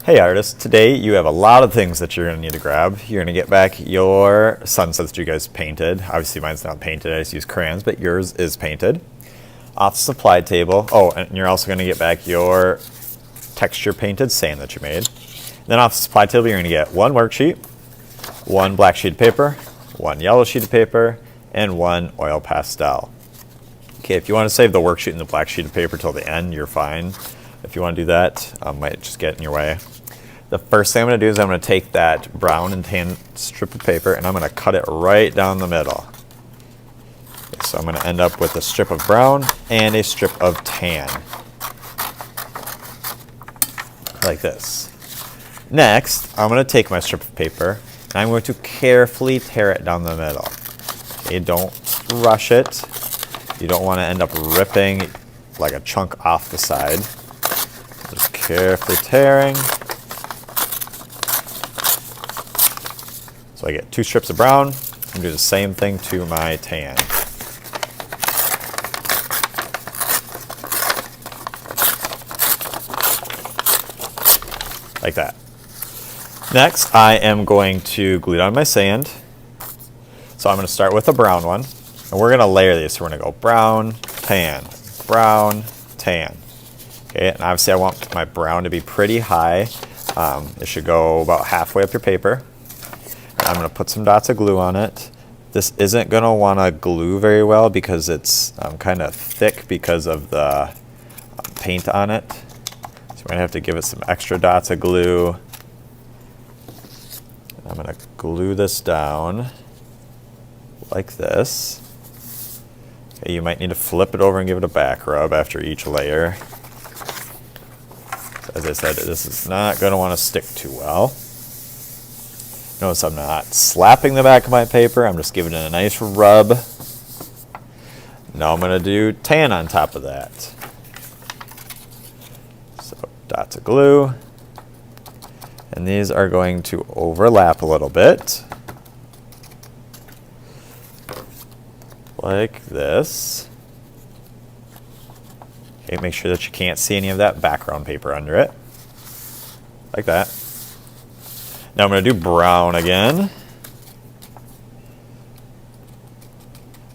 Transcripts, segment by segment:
Hey artists, today you have a lot of things that you're going to need to grab. You're going to get back your sunsets that you guys painted. Obviously mine's not painted, I just use crayons, but yours is painted. Off the supply table. Oh, and you're also going to get back your texture painted sand that you made. Then off the supply table you're going to get one worksheet, one black sheet of paper, one yellow sheet of paper, and one oil pastel. Okay, if you want to save the worksheet and the black sheet of paper till the end, you're fine. If you want to do that, might just get in your way. The first thing I'm going to do is I'm going to take that brown and tan strip of paper and I'm going to cut it right down the middle. Okay, so I'm going to end up with a strip of brown and a strip of tan. Like this. Next, I'm going to take my strip of paper and I'm going to carefully tear it down the middle. Okay, don't rush it. You don't want to end up ripping like a chunk off the side. Just carefully tearing. So I get two strips of brown and do the same thing to my tan. Like that. Next, I am going to glue down my sand. So I'm going to start with a brown one. And we're going to layer these. So we're going to go brown, tan, brown, tan. Okay, and obviously I want my brown to be pretty high. It should go about halfway up your paper. I'm going to put some dots of glue on it. This isn't going to want to glue very well because it's kind of thick because of the paint on it. So we're going to have to give it some extra dots of glue. I'm going to glue this down like this. Okay, you might need to flip it over and give it a back rub after each layer. As I said, this is not going to want to stick too well. Notice I'm not slapping the back of my paper, I'm just giving it a nice rub. Now I'm going to do tan on top of that. So dots of glue. And these are going to overlap a little bit. Like this. Okay, make sure that you can't see any of that background paper under it. Like that. Now I'm going to do brown again.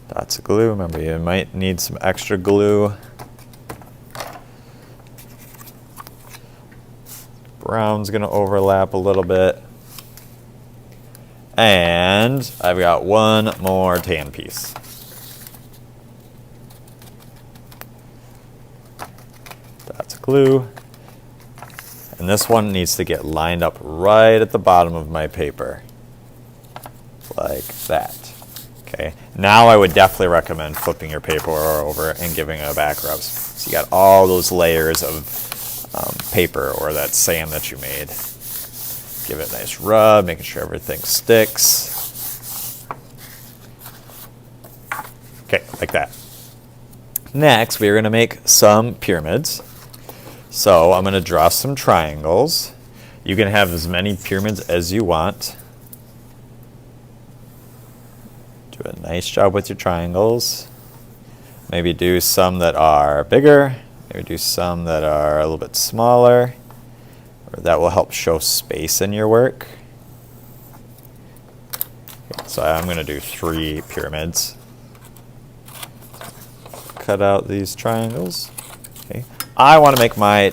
Dots of glue. Remember, you might need some extra glue. Brown's going to overlap a little bit. And I've got one more tan piece. Dots of glue. And this one needs to get lined up right at the bottom of my paper. Like that. Okay. Now I would definitely recommend flipping your paper over and giving it a back rub. So you got all those layers of paper or that sand that you made. Give it a nice rub, making sure everything sticks. Okay, like that. Next, we're going to make some pyramids. So I'm going to draw some triangles. You can have as many pyramids as you want. Do a nice job with your triangles. Maybe do some that are bigger. Maybe do some that are a little bit smaller. Or that will help show space in your work. Okay, so I'm going to do 3 pyramids. Cut out these triangles. Okay. I want to make my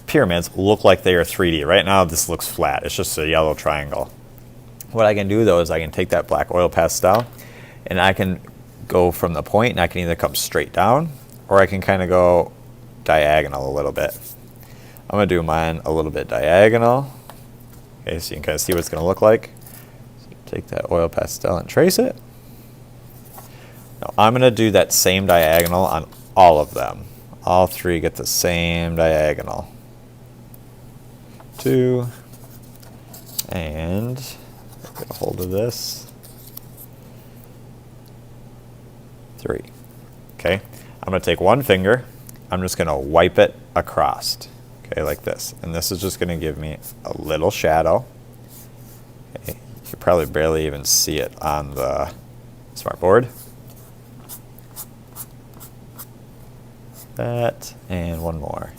pyramids look like they are 3D. Right now this looks flat. It's just a yellow triangle. What I can do though is I can take that black oil pastel and I can go from the point and I can either come straight down or I can kind of go diagonal a little bit. I'm going to do mine a little bit diagonal. Okay, so you can kind of see what it's going to look like. So take that oil pastel and trace it. Now I'm going to do that same diagonal on all of them. All 3 get the same diagonal. 2, and get a hold of this. 3. Okay, I'm going to take one finger. I'm just going to wipe it across. Okay, like this. And this is just going to give me a little shadow. Okay, you can probably barely even see it on the smartboard. That, and one more.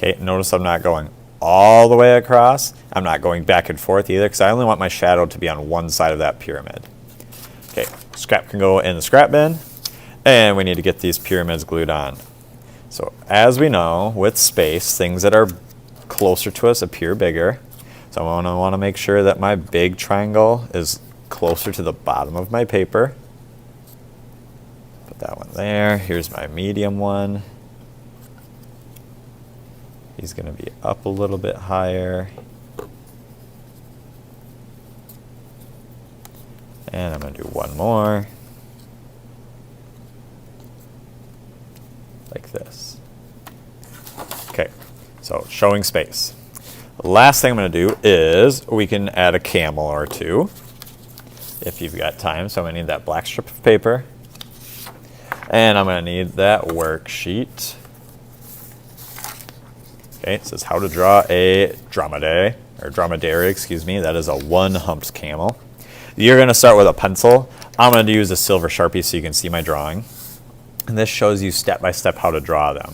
Okay, notice I'm not going all the way across. I'm not going back and forth either because I only want my shadow to be on one side of that pyramid. Okay, scrap can go in the scrap bin, and we need to get these pyramids glued on. So as we know, with space, things that are closer to us appear bigger. So I'm going to want to make sure that my big triangle is closer to the bottom of my paper. Put that one there. Here's my medium one. He's going to be up a little bit higher. And I'm going to do one more. Like this. Okay, so showing space. The last thing I'm going to do is we can add a camel or two if you've got time. So I'm going to need that black strip of paper. And I'm going to need that worksheet. Okay, it says how to draw a dromedary, excuse me. That is a one-humped camel. You're going to start with a pencil. I'm going to use a silver Sharpie so you can see my drawing. And this shows you step by step how to draw them.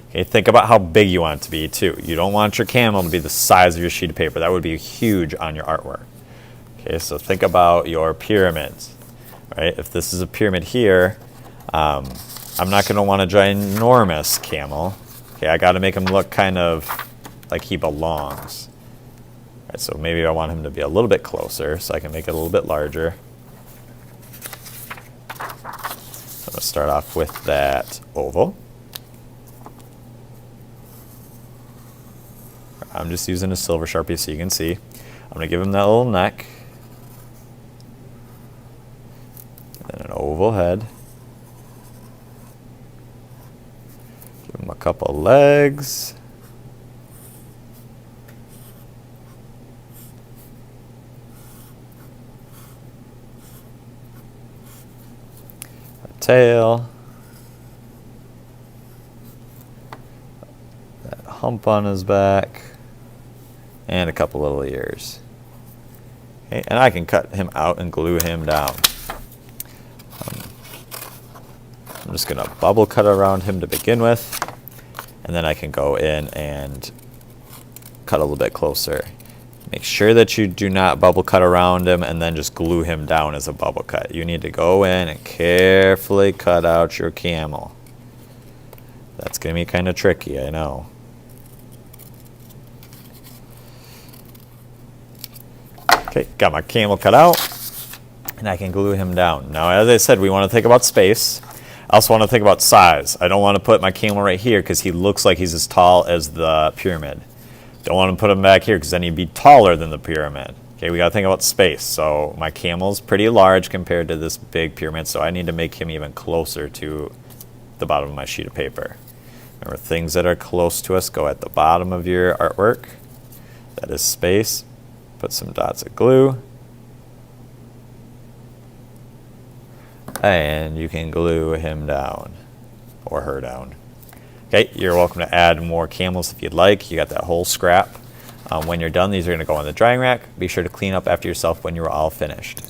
Okay, think about how big you want it to be too. You don't want your camel to be the size of your sheet of paper. That would be huge on your artwork. Okay, so think about your pyramids. Right? If this is a pyramid here, I'm not going to want a ginormous camel. Okay, I got to make him look kind of like he belongs. All right, so maybe I want him to be a little bit closer so I can make it a little bit larger. So I'm going to start off with that oval. I'm just using a silver Sharpie so you can see. I'm going to give him that little neck. And an oval head. Give him a couple legs. A tail. That hump on his back. And a couple little ears. Okay, and I can cut him out and glue him down. I'm just going to bubble cut around him to begin with, and then I can go in and cut a little bit closer. Make sure that you do not bubble cut around him and then just glue him down as a bubble cut. You need to go in and carefully cut out your camel. That's going to be kind of tricky, I know. Okay, got my camel cut out, and I can glue him down. Now, as I said, we want to think about space. I also want to think about size. I don't want to put my camel right here because he looks like he's as tall as the pyramid. Don't want to put him back here because then he'd be taller than the pyramid. Okay, we got to think about space. So my camel's pretty large compared to this big pyramid, so I need to make him even closer to the bottom of my sheet of paper. Remember, things that are close to us go at the bottom of your artwork. That is space. Put some dots of glue. And you can glue him down or her down. Okay, you're welcome to add more camels if you'd like. You got that whole scrap. When you're done, these are going to go on the drying rack. Be sure to clean up after yourself when you're all finished.